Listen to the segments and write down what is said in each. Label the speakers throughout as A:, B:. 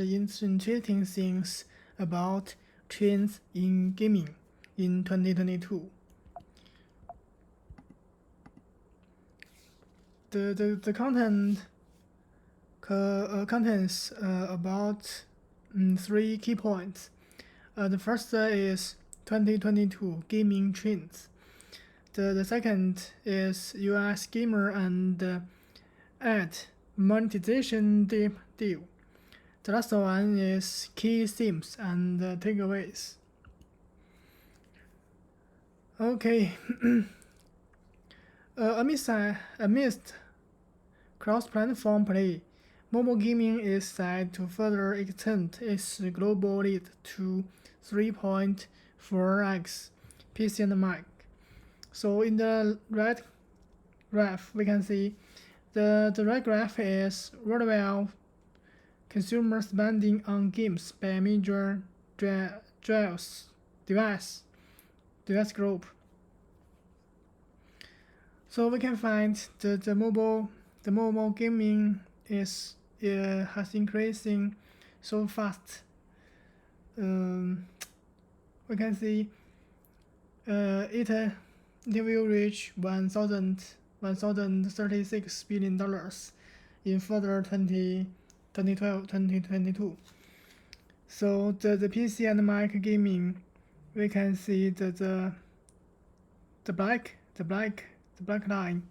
A: interesting things about trends in gaming in 2022. The content contains about three key points. The first is 2022 gaming trends. The second is US gamer and ad monetization deal. The last one is key themes and takeaways. Okay. Amidst cross-platform play, mobile gaming is set to further extend its global lead to 3.4x PC and Mac. So in the red graph, we can see the red graph is worldwide consumer spending on games by major device group. So we can find the mobile gaming has increasing so fast. We can see it will reach $1,036 billion in further 2022. So the PC and Mac gaming, we can see the black line.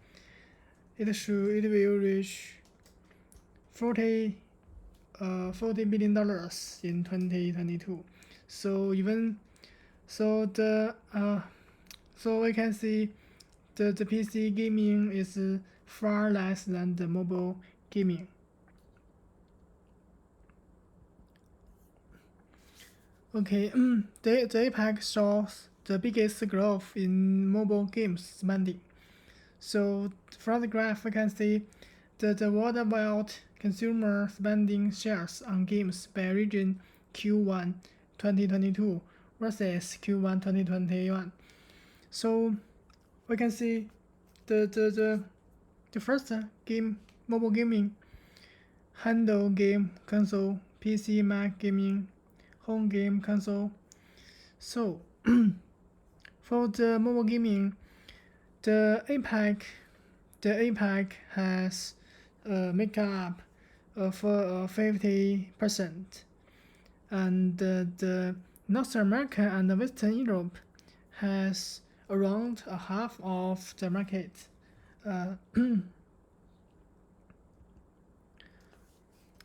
A: It will reach $40 billion in 2022. So we can see the PC gaming is far less than the mobile gaming. Okay, the APAC shows the biggest growth in mobile games spending. So from the graph, we can see the worldwide consumer spending shares on games by region Q1 2022 versus Q1 2021. So we can see the first game, mobile gaming, handle game console, PC Mac gaming, home game console. So for the mobile gaming, the APAC has make up for 50%, and the North America and Western Europe has around a half of the market.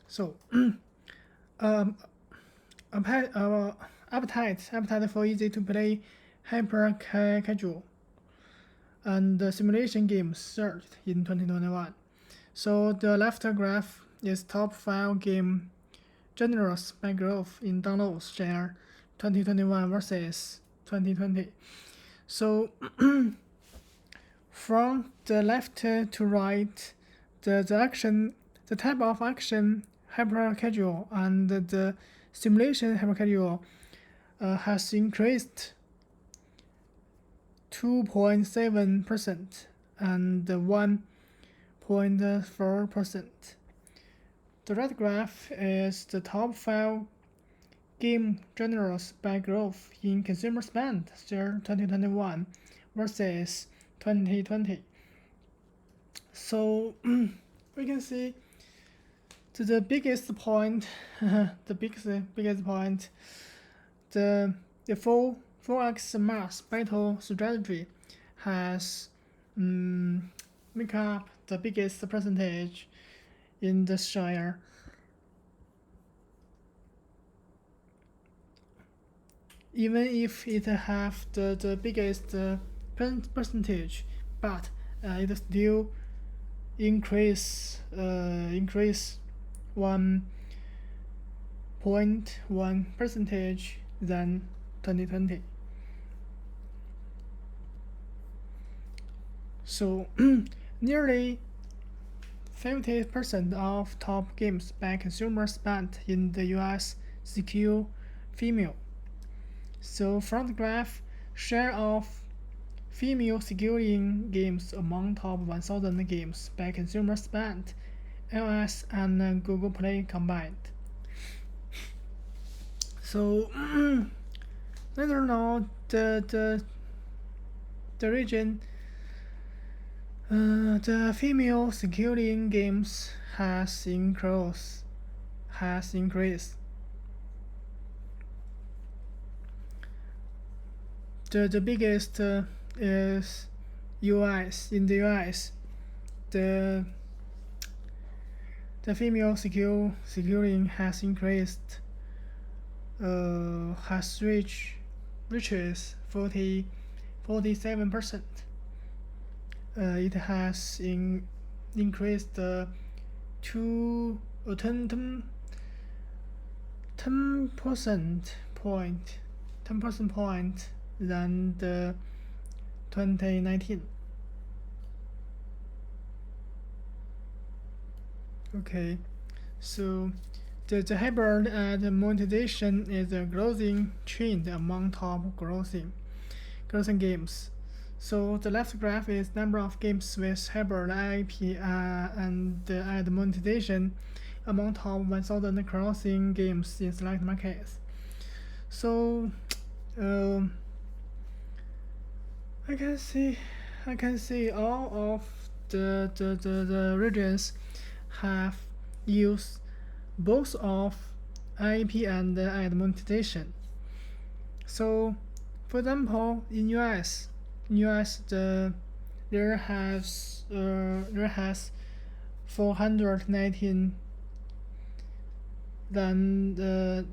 A: So appetite for easy to play hyper casual and simulation games surged in 2021. So the left graph is top 5 game genres by growth in downloads share 2021 versus 2020. So from the left to right, the type of action hyper casual and the simulation hyper casual has increased 2.7% and 1.4%. The red graph is the top 5 game genres by growth in consumer spend share 2021 versus 2020. So we can see the biggest point, the biggest point, the 4x mass battle strategy has make up the biggest percentage in the share. Even if it have the biggest percentage, but it still increase 1.1 percentage than 2020. So nearly 50% of top games by consumer spent in the US skew female. So from the graph, share of female skewing games among top 1,000 games by consumer spent, iOS and Google Play combined. So later on, the region, the female security in games has increased. The biggest is US. In the US, the female security has increased, has reaches 47%. It has increased to 10 percent point than the 2019. Okay, so the hybrid ad monetization is a growing trend among top grossing games. So the left graph is number of games with hybrid IP and ad monetization among top 1,000 crossing games in select markets. So I can see all of the regions have used both of IP and ad monetization. So, for example, in US there has 419 than the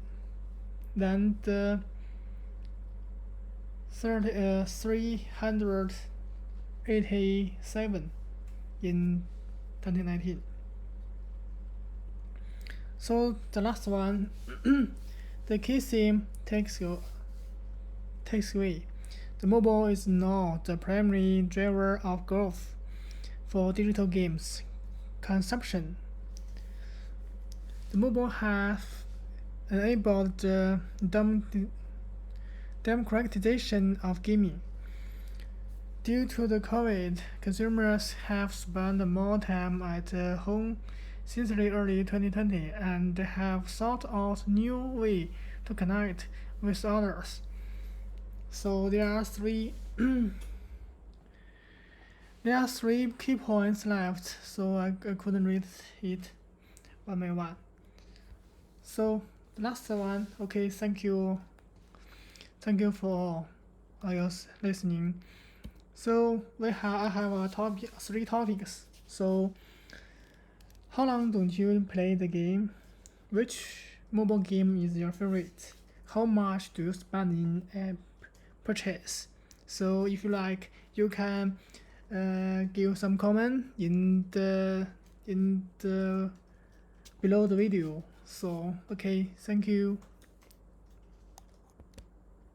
A: 387 in 2019. So the last one, the key theme takes away. The mobile is now the primary driver of growth for digital games consumption. The mobile have enabled the democratization of gaming. Due to the COVID, consumers have spent more time at home since the early 2020 and have sought out new ways to connect with others. So there are three key points left, so I couldn't read it one by one. So the last one, okay, thank you for your listening. So I have three topics. So how long don't you play the game? Which mobile game is your favorite? How much do you spend in app purchase? So if you like, you can give some comment in the below the video. So okay, thank you.